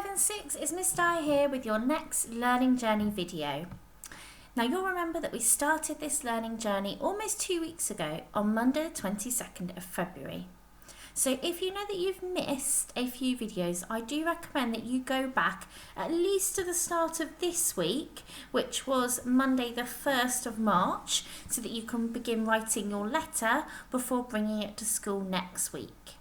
5 and 6, it's Miss Di here with your next learning journey video. Now you'll remember that we started this learning journey almost 2 weeks ago on Monday the 22nd of February. So if you know that you've missed a few videos, I do recommend that you go back at least to the start of this week, which was Monday the 1st of March, so that you can begin writing your letter before bringing it to school next week.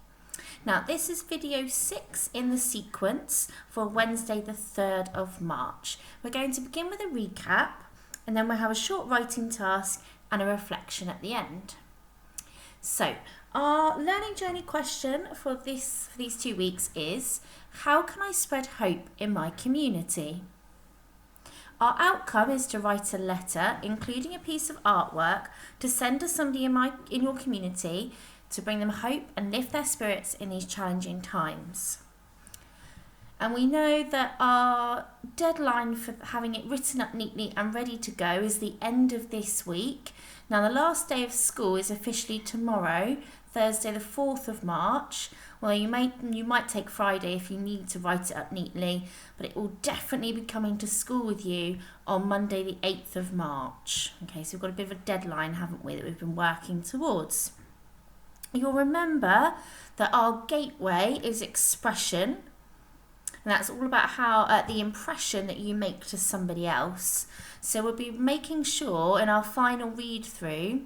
Now this is video 6 in the sequence for Wednesday the 3rd of March. We're going to begin with a recap and then we'll have a short writing task and a reflection at the end. So our learning journey question for these 2 weeks is, how can I spread hope in my community? Our outcome is to write a letter, including a piece of artwork, to send to somebody in your community to bring them hope and lift their spirits in these challenging times. And we know that our deadline for having it written up neatly and ready to go is the end of this week. Now the last day of school is officially tomorrow, Thursday the 4th of March. Well, you might take Friday if you need to write it up neatly, but it will definitely be coming to school with you on Monday the 8th of March. Okay, so we've got a bit of a deadline, haven't we, that we've been working towards. You'll remember that our gateway is expression, and that's all about how the impression that you make to somebody else. So we'll be making sure in our final read through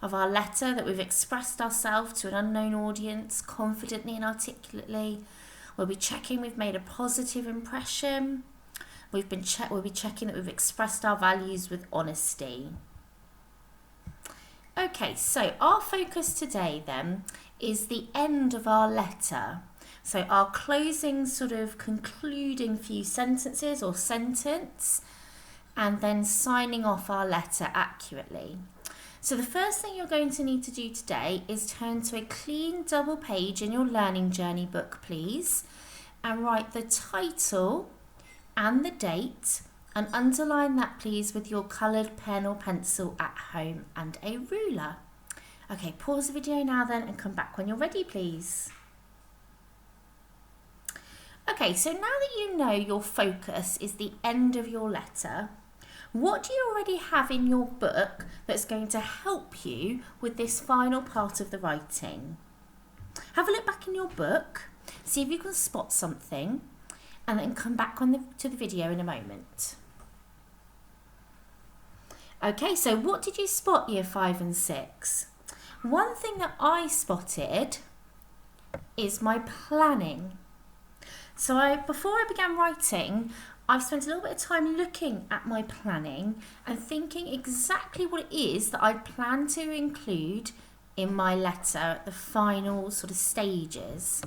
of our letter that we've expressed ourselves to an unknown audience confidently and articulately. We'll be checking we've made a positive impression. We'll be checking that we've expressed our values with honesty. Okay, so our focus today then is the end of our letter. So our closing, sort of concluding few sentences or sentence, and then signing off our letter accurately. So the first thing you're going to need to do today is turn to a clean double page in your learning journey book, please, and write the title and the date, and underline that please with your coloured pen or pencil at home and a ruler. Okay, pause the video now then and come back when you're ready, please. Okay, so now that you know your focus is the end of your letter, what do you already have in your book that's going to help you with this final part of the writing? Have a look back in your book, see if you can spot something, and then come back to the video in a moment. Okay, so what did you spot year 5 and 6? One thing that I spotted is my planning. So before I began writing, I've spent a little bit of time looking at my planning and thinking exactly what it is that I plan to include in my letter at the final sort of stages.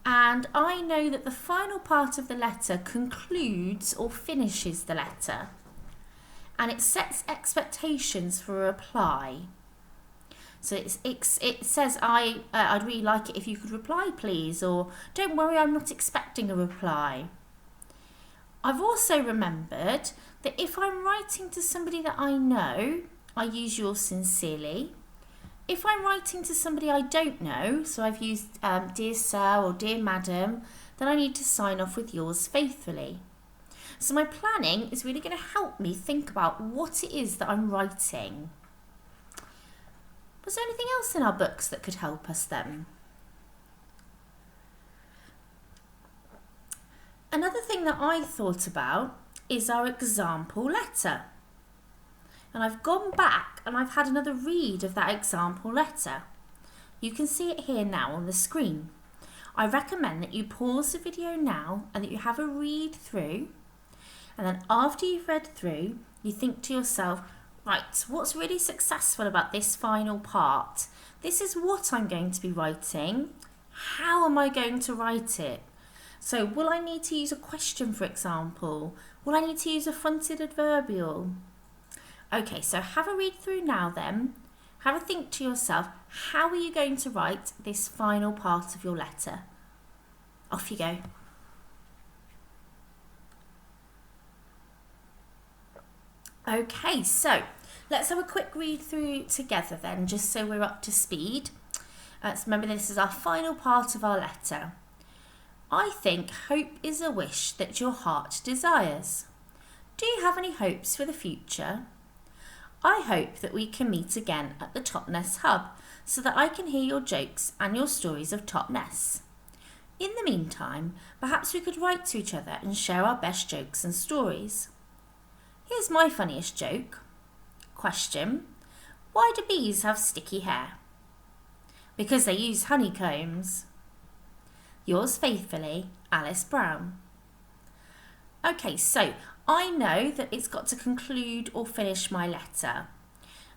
And I know that the final part of the letter concludes or finishes the letter, and it sets expectations for a reply. So it says, I'd really like it if you could reply please, or don't worry, I'm not expecting a reply. I've also remembered that if I'm writing to somebody that I know, I use yours sincerely. If I'm writing to somebody I don't know, so I've used dear sir or dear madam, then I need to sign off with yours faithfully. So my planning is really going to help me think about what it is that I'm writing. Was there anything else in our books that could help us then? Another thing that I thought about is our example letter. And I've gone back and I've had another read of that example letter. You can see it here now on the screen. I recommend that you pause the video now and that you have a read through. And then after you've read through, you think to yourself, right, what's really successful about this final part? This is what I'm going to be writing. How am I going to write it? So will I need to use a question, for example? Will I need to use a fronted adverbial? Okay, so have a read through now then. Have a think to yourself, how are you going to write this final part of your letter? Off you go. Okay, so let's have a quick read through together then, just so we're up to speed. So remember, this is our final part of our letter. I think hope is a wish that your heart desires. Do you have any hopes for the future? I hope that we can meet again at the Totness Hub so that I can hear your jokes and your stories of Totness. In the meantime, perhaps we could write to each other and share our best jokes and stories. Here's my funniest joke. Question: why do bees have sticky hair? Because they use honeycombs. Yours faithfully, Alice Brown. Okay, so I know that it's got to conclude or finish my letter.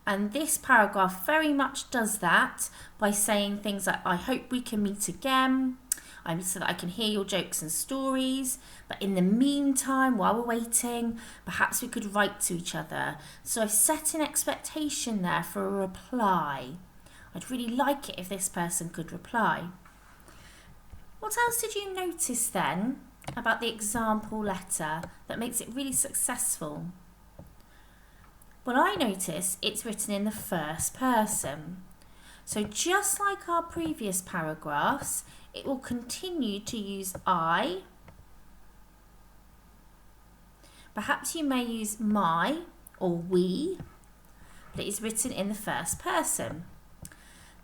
And this paragraph very much does that by saying things like, I hope we can meet again, so that I can hear your jokes and stories. But in the meantime, while we're waiting, perhaps we could write to each other. So I've set an expectation there for a reply. I'd really like it if this person could reply. What else did you notice then about the example letter that makes it really successful? Well, I notice it's written in the first person. So just like our previous paragraphs, it will continue to use I. Perhaps you may use my or we, but it is written in the first person.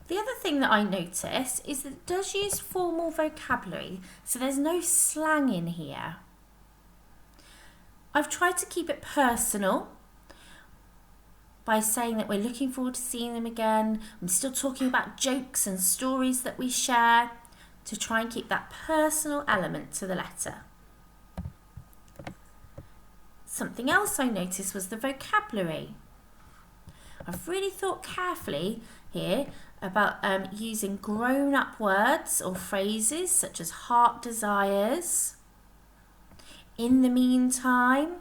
The other thing that I notice is that it does use formal vocabulary, so there's no slang in here. I've tried to keep it personal by saying that we're looking forward to seeing them again. I'm still talking about jokes and stories that we share to try and keep that personal element to the letter. Something else I noticed was the vocabulary. I've really thought carefully here about using grown-up words or phrases such as heart desires, in the meantime.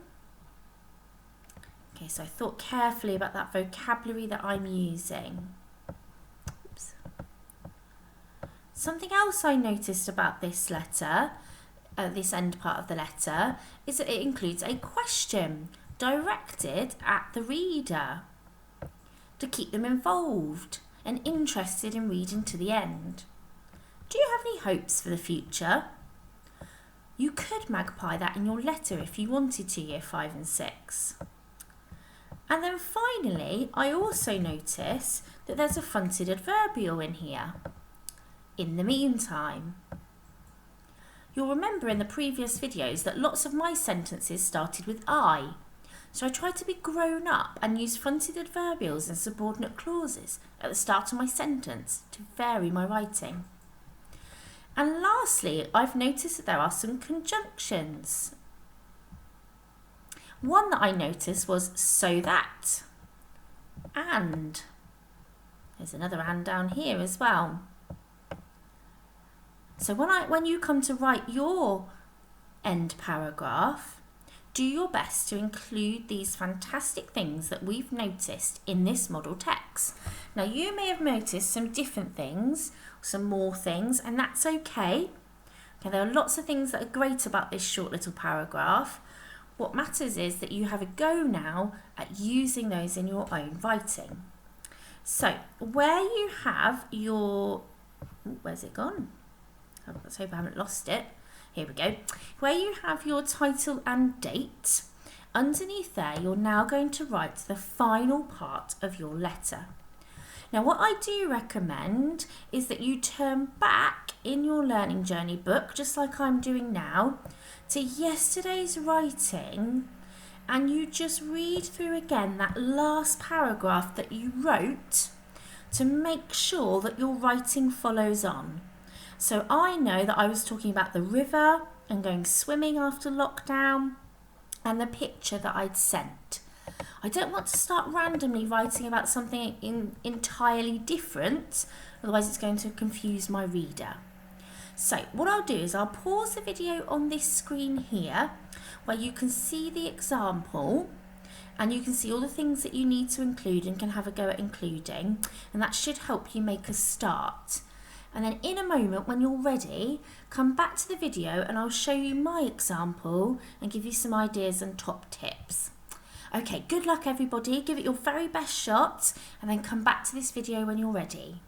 Okay, so I thought carefully about that vocabulary that I'm using. Oops. Something else I noticed about this letter, this end part of the letter, is that it includes a question directed at the reader to keep them involved and interested in reading to the end. Do you have any hopes for the future? You could magpie that in your letter if you wanted to, Year 5 and 6. And then finally, I also notice that there's a fronted adverbial in here. In the meantime. You'll remember in the previous videos that lots of my sentences started with I. So I tried to be grown up and use fronted adverbials and subordinate clauses at the start of my sentence to vary my writing. And lastly, I've noticed that there are some conjunctions. One that I noticed was so that, and. There's another and down here as well. So when you come to write your end paragraph, do your best to include these fantastic things that we've noticed in this model text. Now you may have noticed some different things, some more things, and that's okay. Okay, there are lots of things that are great about this short little paragraph. What matters is that you have a go now at using those in your own writing. So where you have your, where's it gone? Let's hope I haven't lost it. Here we go. Where you have your title and date, underneath there you're now going to write the final part of your letter. Now what I do recommend is that you turn back in your learning journey book, just like I'm doing now, to yesterday's writing, and you just read through again that last paragraph that you wrote to make sure that your writing follows on. So I know that I was talking about the river and going swimming after lockdown and the picture that I'd sent. I don't want to start randomly writing about something entirely different, otherwise it's going to confuse my reader. So what I'll do is I'll pause the video on this screen here where you can see the example and you can see all the things that you need to include and can have a go at including, and that should help you make a start. And then in a moment, when you're ready, come back to the video and I'll show you my example and give you some ideas and top tips. Okay, good luck everybody. Give it your very best shot and then come back to this video when you're ready.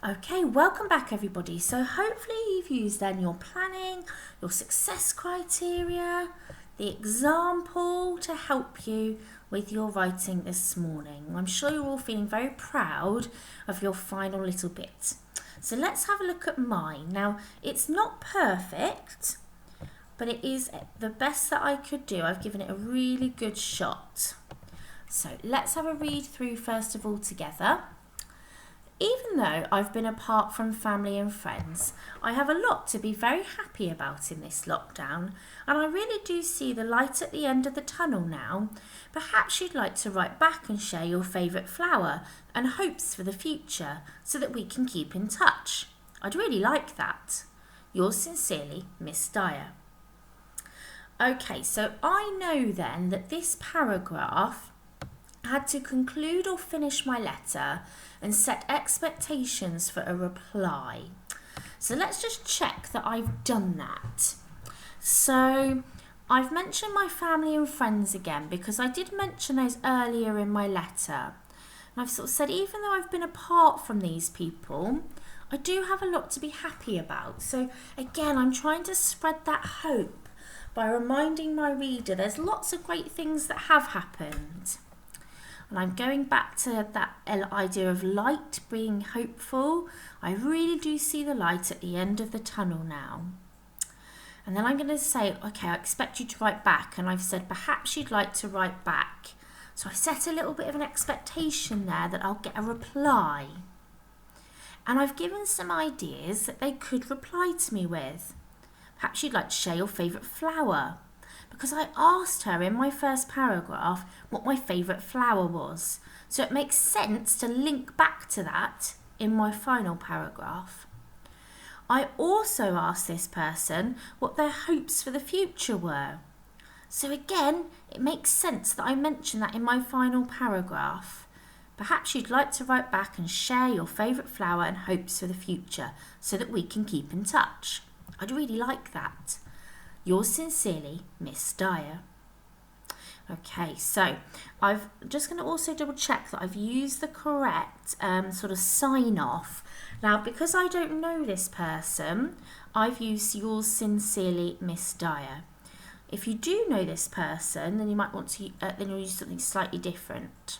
Okay, welcome back everybody. So hopefully you've used then your planning, your success criteria, the example to help you with your writing this morning. I'm sure you're all feeling very proud of your final little bit. So let's have a look at mine. Now, it's not perfect, but it is the best that I could do. I've given it a really good shot. So let's have a read through first of all together. Even though I've been apart from family and friends, I have a lot to be very happy about in this lockdown, and I really do see the light at the end of the tunnel now. Perhaps you'd like to write back and share your favourite flower and hopes for the future so that we can keep in touch. I'd really like that. Yours sincerely, Miss Dyer. Okay, so I know then that this paragraph had to conclude or finish my letter and set expectations for a reply. So let's just check that I've done that. So I've mentioned my family and friends again because I did mention those earlier in my letter. And I've sort of said even though I've been apart from these people, I do have a lot to be happy about. So again, I'm trying to spread that hope by reminding my reader there's lots of great things that have happened. And I'm going back to that idea of light being hopeful. I really do see the light at the end of the tunnel now. And then I'm going to say, okay, I expect you to write back. And I've said, perhaps you'd like to write back. So I set a little bit of an expectation there that I'll get a reply. And I've given some ideas that they could reply to me with. Perhaps you'd like to share your favourite flower. Because I asked her in my first paragraph what my favourite flower was. So it makes sense to link back to that in my final paragraph. I also asked this person what their hopes for the future were. So again, it makes sense that I mention that in my final paragraph. Perhaps you'd like to write back and share your favourite flower and hopes for the future so that we can keep in touch. I'd really like that. Yours sincerely, Miss Dyer. Okay, so I'm just going to also double check that I've used the correct sort of sign off. Now, because I don't know this person, I've used yours sincerely, Miss Dyer. If you do know this person, then you might want to then you'll use something slightly different.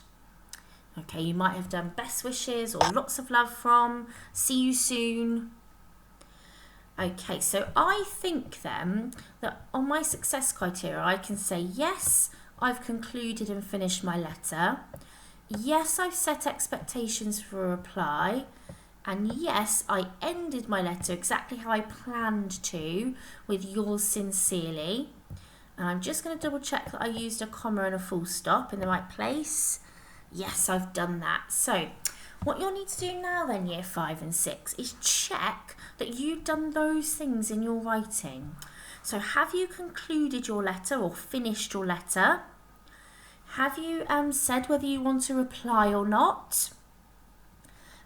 Okay, you might have done best wishes or lots of love from, see you soon. Okay, so I think then that on my success criteria, I can say, yes, I've concluded and finished my letter. Yes, I've set expectations for a reply. And yes, I ended my letter exactly how I planned to, with yours sincerely. And I'm just going to double check that I used a comma and a full stop in the right place. Yes, I've done that. So what you'll need to do now then, year 5 and 6, is check that you've done those things in your writing. So have you concluded your letter or finished your letter? Have you said whether you want to reply or not?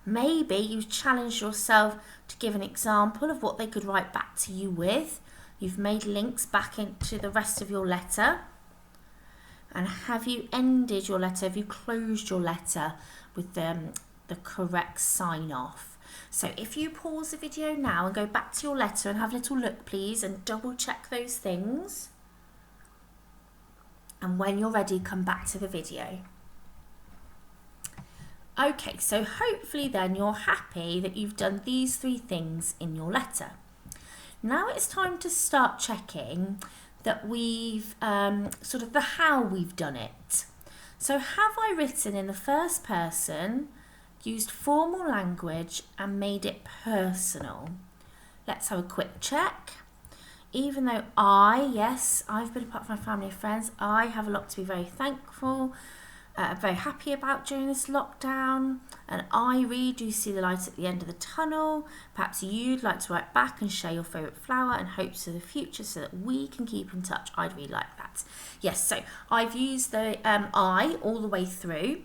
Maybe you've challenged yourself to give an example of what they could write back to you with. You've made links back into the rest of your letter. And have you ended your letter? Have you closed your letter with the correct sign off? So if you pause the video now and go back to your letter and have a little look, please, and double check those things. And when you're ready, come back to the video. Okay, so hopefully then you're happy that you've done these 3 things in your letter. Now it's time to start checking that we've sort of the how we've done it. So have I written in the first person, used formal language and made it personal? Let's have a quick check. Even though I've been apart from my family and friends, I have a lot to be very thankful, very happy about during this lockdown, and I really do see the light at the end of the tunnel. Perhaps you'd like to write back and share your favourite flower and hopes for the future so that we can keep in touch. I'd really like that. Yes, so I've used the I all the way through.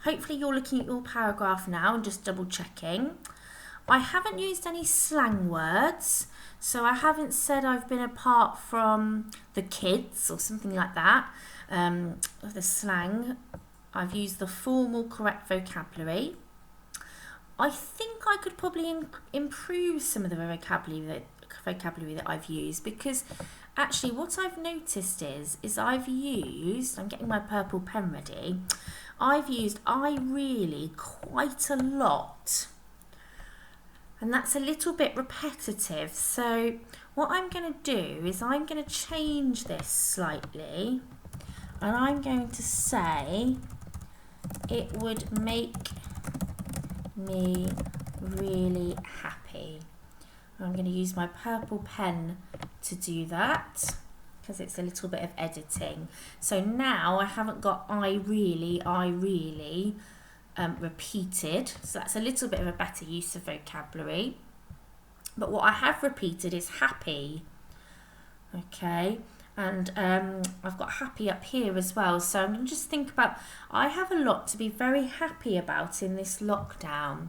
Hopefully you're looking at your paragraph now and just double checking. I haven't used any slang words, so I haven't said I've been apart from the kids or something like that. The slang, I've used the formal correct vocabulary. I think I could probably improve some of the vocabulary that I've used, because actually what I've noticed is I'm getting my purple pen ready, I've used I really quite a lot, and that's a little bit repetitive. So what I'm going to do is I'm going to change this slightly, and I'm going to say it would make me really happy. I'm going to use my purple pen to do that, because it's a little bit of editing. So now I haven't got I really repeated, so that's a little bit of a better use of vocabulary. But what I have repeated is happy. Okay, and I've got happy up here as well. So I'm going to just think about, I have a lot to be very happy about in this lockdown.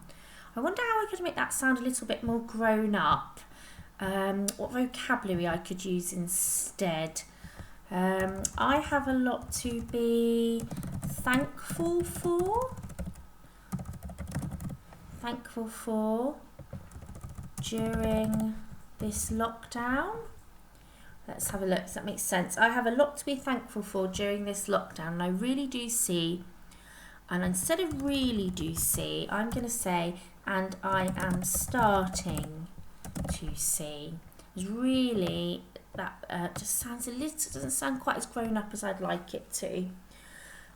I wonder how I could make that sound a little bit more grown up. What vocabulary I could use instead. I have a lot to be thankful for. Thankful for during this lockdown. Let's have a look. Does that make sense? I have a lot to be thankful for during this lockdown, and I really do see, and instead of really do see, I'm going to say, and I am starting to see. It's really, that just sounds a little, doesn't sound quite as grown up as I'd like it to.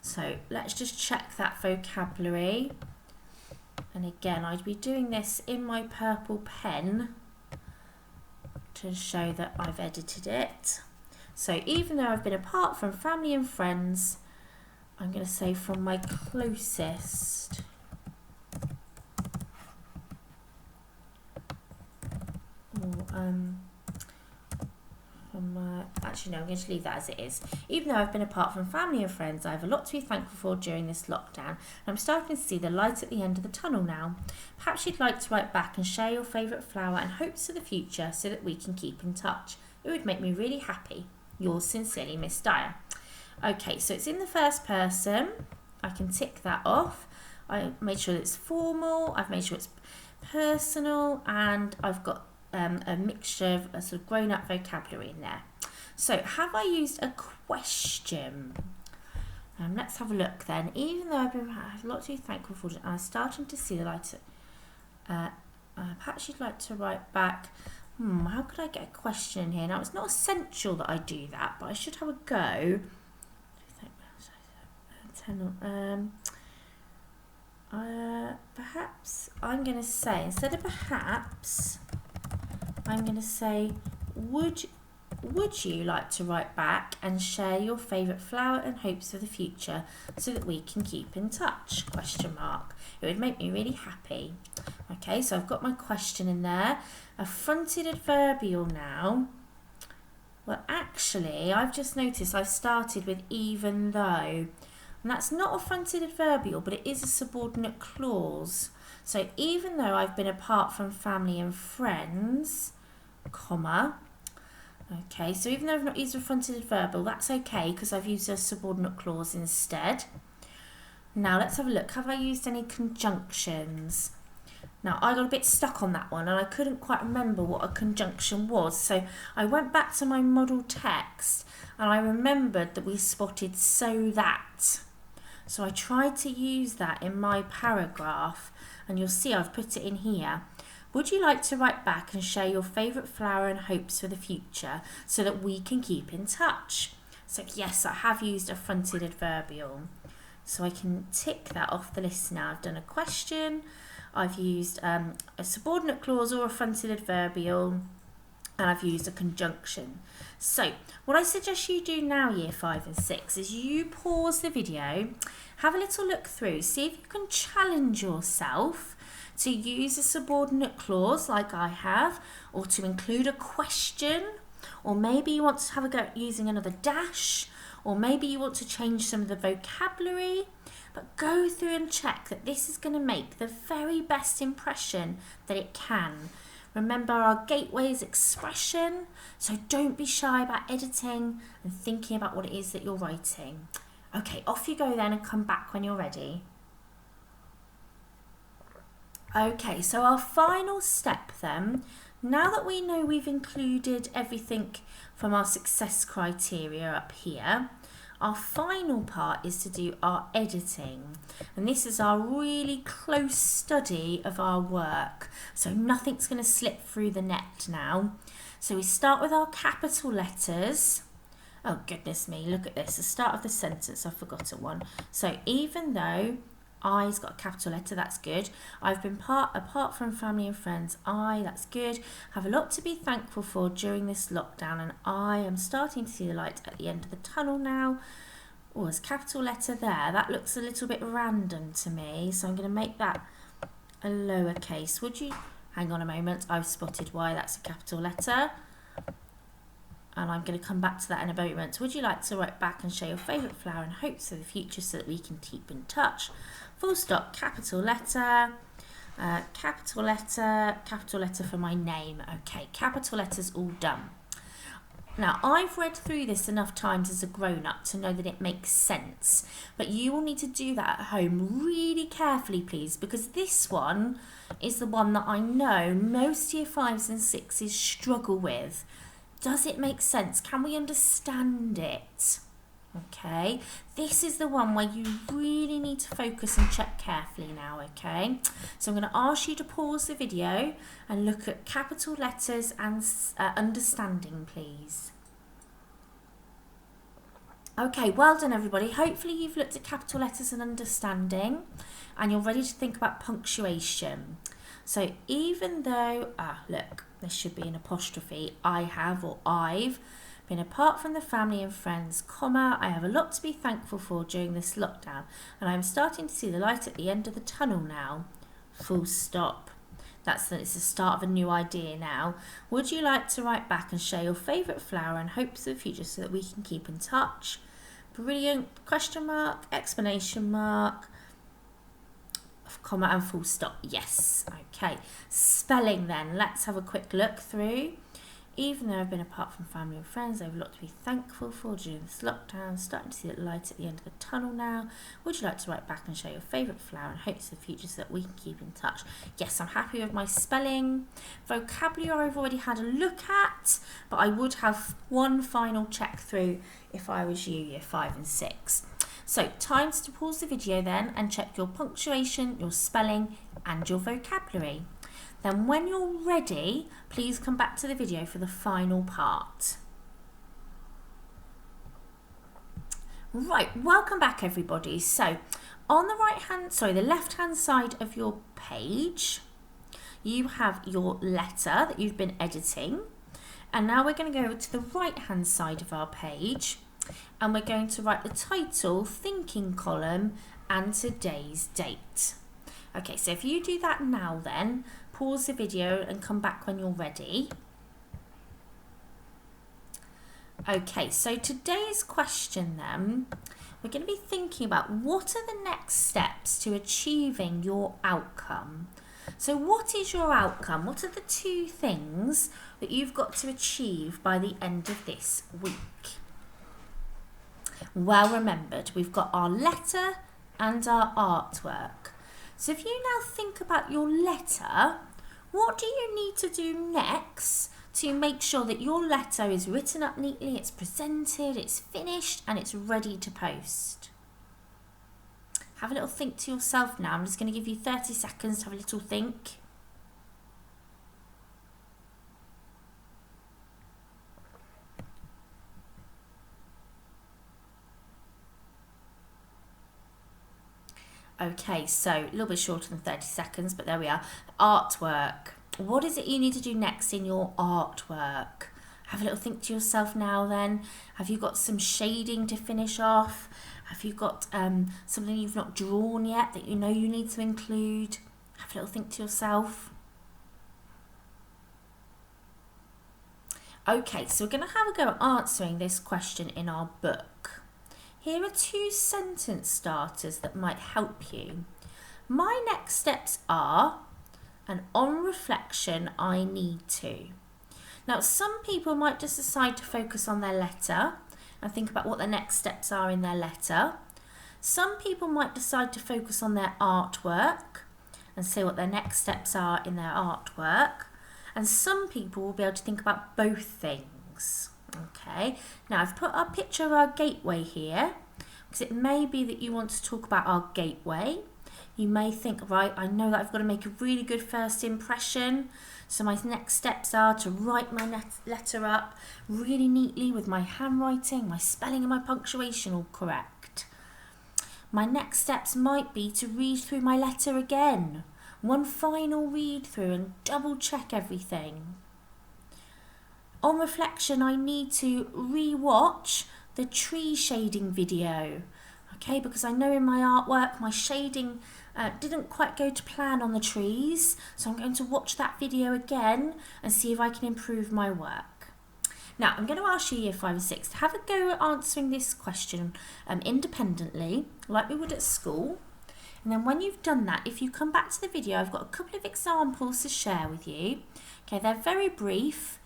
So let's just check that vocabulary. And again, I'd be doing this in my purple pen to show that I've edited it. So even though I've been apart from family and friends, I'm going to say from my closest actually no, I'm going to leave that as it is. Even though I've been apart from family and friends, I have a lot to be thankful for during this lockdown, and I'm starting to see the light at the end of the tunnel now. Perhaps you'd like to write back and share your favourite flower and hopes for the future so that we can keep in touch. It would make me really happy. Yours sincerely, Miss Dyer. Okay, so it's in the first person. I can tick that off. I made sure it's formal, I've made sure it's personal, and I've got a mixture of a sort of grown-up vocabulary in there. So have I used a question? Let's have a look then. Even though I have a lot to be thankful for, I'm starting to see the light. Perhaps you'd like to write back, how could I get a question in here? Now, it's not essential that I do that, but I should have a go. Perhaps I'm going to say, instead of perhaps, I'm going to say, would you like to write back and share your favourite flower and hopes for the future so that we can keep in touch? Question mark. It would make me really happy. Okay, so I've got my question in there. A fronted adverbial now. Well, actually, I've just noticed I've started with even though. And that's not a fronted adverbial, but it is a subordinate clause. So even though I've been apart from family and friends, comma. Okay, so even though I've not used a fronted adverbial, that's okay because I've used a subordinate clause instead. Now let's have a look. Have I used any conjunctions? Now I got a bit stuck on that one and I couldn't quite remember what a conjunction was. So I went back to my model text and I remembered that we spotted so that. So I tried to use that in my paragraph, and you'll see I've put it in here. Would you like to write back and share your favourite flower and hopes for the future so that we can keep in touch? So yes, I have used a fronted adverbial. So I can tick that off the list now. I've done a question, I've used a subordinate clause or a fronted adverbial, and I've used a conjunction. So what I suggest you do now, year 5 and 6, is you pause the video, have a little look through, see if you can challenge yourself to use a subordinate clause like I have, or to include a question, or maybe you want to have a go at using another dash, or maybe you want to change some of the vocabulary, but go through and check that this is going to make the very best impression that it can. Remember, our gateway is expression, so don't be shy about editing and thinking about what it is that you're writing. Okay, off you go then and come back when you're ready. Okay, so our final step then, now that we know we've included everything from our success criteria up here, our final part is to do our editing. And this is our really close study of our work. So nothing's going to slip through the net now. So we start with our capital letters. Oh goodness me, look at this, the start of the sentence, I've forgotten one. So even though I's got a capital letter, that's good. I've been apart from family and friends, that's good. Have a lot to be thankful for during this lockdown, and I am starting to see the light at the end of the tunnel now. Oh, there's a capital letter there. That looks a little bit random to me, so I'm going to make that a lowercase. Would you, hang on a moment, I've spotted why that's a capital letter. And I'm going to come back to that in a moment. Would you like to write back and share your favourite flower and hopes for the future so that we can keep in touch? Full stop, capital letter for my name. Okay, capital letters all done. Now, I've read through this enough times as a grown-up to know that it makes sense. But you will need to do that at home really carefully, please, because this one is the one that I know most Year 5s and 6s struggle with. Does it make sense? Can we understand it? Okay, this is the one where you really need to focus and check carefully now, okay? So I'm going to ask you to pause the video and look at capital letters and understanding, please. Okay, well done everybody. Hopefully you've looked at capital letters and understanding and you're ready to think about punctuation. So even though, look, this should be an apostrophe, I have or I've been apart from the family and friends, comma, I have a lot to be thankful for during this lockdown and I'm starting to see the light at the end of the tunnel now, full stop. It's the start of a new idea now. Would you like to write back and share your favourite flower and hopes for the future so that we can keep in touch? Brilliant, question mark, explanation mark, comma and full stop. Yes, okay. Spelling then, let's have a quick look through. Even though I've been apart from family and friends, I have a lot to be thankful for during this lockdown. Starting to see the light at the end of the tunnel now. Would you like to write back and share your favourite flower and hopes for the future so that we can keep in touch? Yes, I'm happy with my spelling. Vocabulary I've already had a look at, but I would have one final check through if I was you, Year 5 and 6. So, times to pause the video then and check your punctuation, your spelling and your vocabulary. Then when you're ready, please come back to the video for the final part. Right, welcome back everybody. So, on the left-hand side of your page, you have your letter that you've been editing. And now we're going to go to the right-hand side of our page and we're going to write the title, thinking column and today's date. Okay, so if you do that now then, pause the video and come back when you're ready. Okay, so today's question then, we're going to be thinking about what are the next steps to achieving your outcome. So what is your outcome? What are the 2 things that you've got to achieve by the end of this week? Well remembered, we've got our letter and our artwork. So if you now think about your letter, what do you need to do next to make sure that your letter is written up neatly, it's presented, it's finished and it's ready to post? Have a little think to yourself now. I'm just going to give you 30 seconds to have a little think. Okay, so a little bit shorter than 30 seconds, but there we are. Artwork. What is it you need to do next in your artwork? Have a little think to yourself now then. Have you got some shading to finish off? Have you got something you've not drawn yet that you know you need to include? Have a little think to yourself. Okay, so we're going to have a go at answering this question in our book. Here are 2 sentence starters that might help you. My next steps are, and on reflection, I need to. Now, some people might just decide to focus on their letter and think about what the next steps are in their letter. Some people might decide to focus on their artwork and say what their next steps are in their artwork. And some people will be able to think about both things. Okay, now I've put a picture of our gateway here because it may be that you want to talk about our gateway. You may think, right, I know that I've got to make a really good first impression. So my next steps are to write my letter up really neatly with my handwriting, my spelling and my punctuation all correct. My next steps might be to read through my letter again. One final read through and double check everything. On reflection, I need to re-watch the tree shading video. Okay, because I know in my artwork my shading didn't quite go to plan on the trees, so I'm going to watch that video again and see if I can improve my work. Now I'm going to ask you Year 5 and 6 to have a go at answering this question independently, like we would at school. And then when you've done that, if you come back to the video, I've got a couple of examples to share with you. Okay, they're very brief,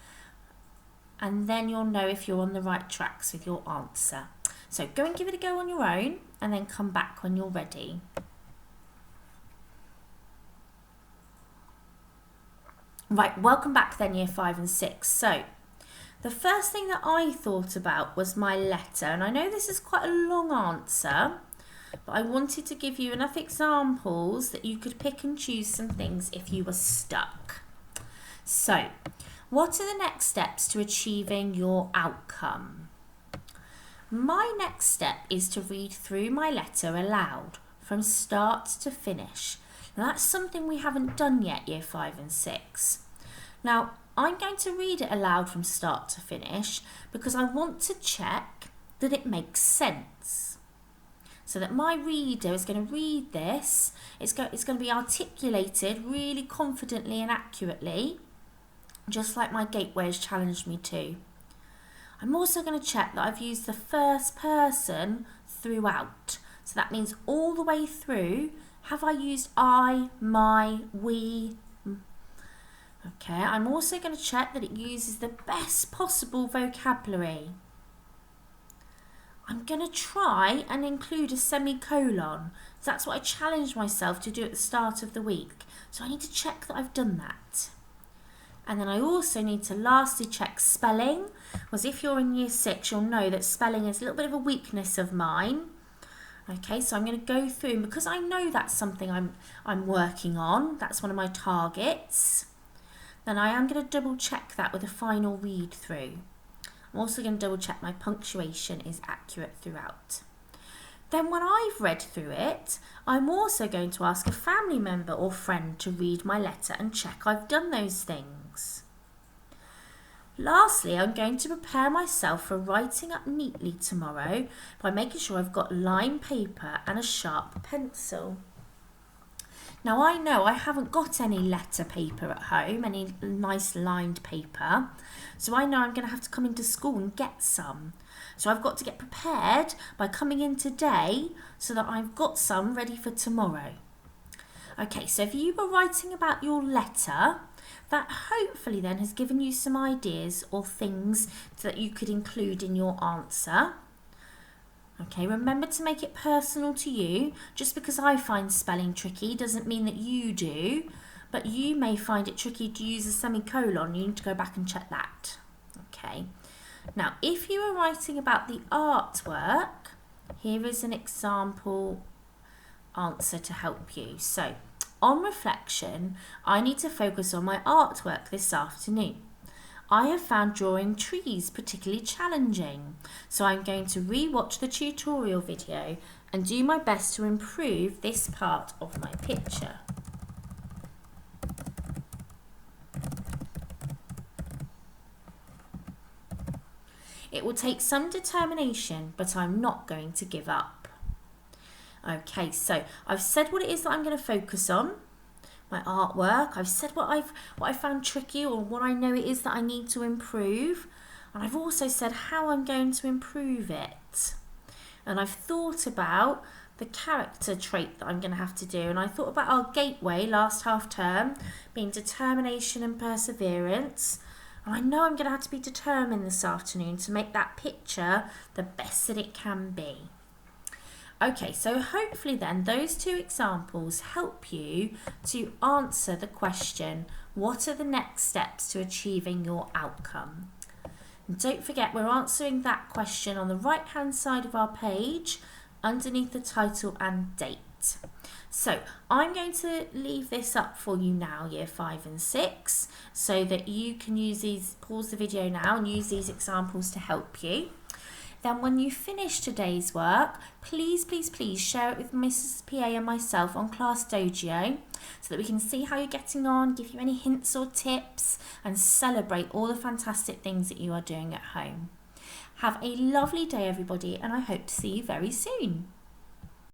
and then you'll know if you're on the right tracks with your answer. So go and give it a go on your own and then come back when you're ready. Right, welcome back then Year 5 and 6. So the first thing that I thought about was my letter, and I know this is quite a long answer, but I wanted to give you enough examples that you could pick and choose some things if you were stuck. So, what are the next steps to achieving your outcome? My next step is to read through my letter aloud from start to finish. Now that's something we haven't done yet, Year 5 and 6. Now I'm going to read it aloud from start to finish because I want to check that it makes sense. So that my reader is going to read this, it's going to be articulated really confidently and accurately, just like my gateway has challenged me to. I'm also going to check that I've used the first person throughout. So that means all the way through, have I used I, my, we? Okay, I'm also going to check that it uses the best possible vocabulary. I'm going to try and include a semicolon. So that's what I challenged myself to do at the start of the week. So I need to check that I've done that. And then I also need to lastly check spelling, because if you're in Year 6, you'll know that spelling is a little bit of a weakness of mine. Okay, so I'm going to go through, and because I know that's something I'm working on, that's one of my targets, then I am going to double check that with a final read through. I'm also going to double check my punctuation is accurate throughout. Then when I've read through it, I'm also going to ask a family member or friend to read my letter and check I've done those things. Lastly, I'm going to prepare myself for writing up neatly tomorrow by making sure I've got lined paper and a sharp pencil. Now I know I haven't got any letter paper at home, any nice lined paper, so I know I'm going to have to come into school and get some. So I've got to get prepared by coming in today so that I've got some ready for tomorrow. Okay, so if you were writing about your letter, that hopefully then has given you some ideas or things that you could include in your answer. Okay, remember to make it personal to you. Just because I find spelling tricky doesn't mean that you do, but you may find it tricky to use a semicolon. You need to go back and check that. Okay, now if you are writing about the artwork, here is an example answer to help you. So, on reflection, I need to focus on my artwork this afternoon. I have found drawing trees particularly challenging, so I'm going to re-watch the tutorial video and do my best to improve this part of my picture. It will take some determination, but I'm not going to give up. Okay, so I've said what it is that I'm going to focus on. My artwork, I've said what I found tricky or what I know it is that I need to improve, and I've also said how I'm going to improve it. And I've thought about the character trait that I'm going to have to do, and I thought about our gateway last half term being determination and perseverance, and I know I'm going to have to be determined this afternoon to make that picture the best that it can be. Okay, so hopefully then those two examples help you to answer the question, what are the next steps to achieving your outcome? And don't forget, we're answering that question on the right hand side of our page underneath the title and date. So I'm going to leave this up for you now, year 5 and 6, so that you can use these, pause the video now and use these examples to help you. Then when you finish today's work, please share it with Mrs. PA and myself on Class Dojo so that we can see how you're getting on, give you any hints or tips, and celebrate all the fantastic things that you are doing at home. Have a lovely day, everybody, and I hope to see you very soon.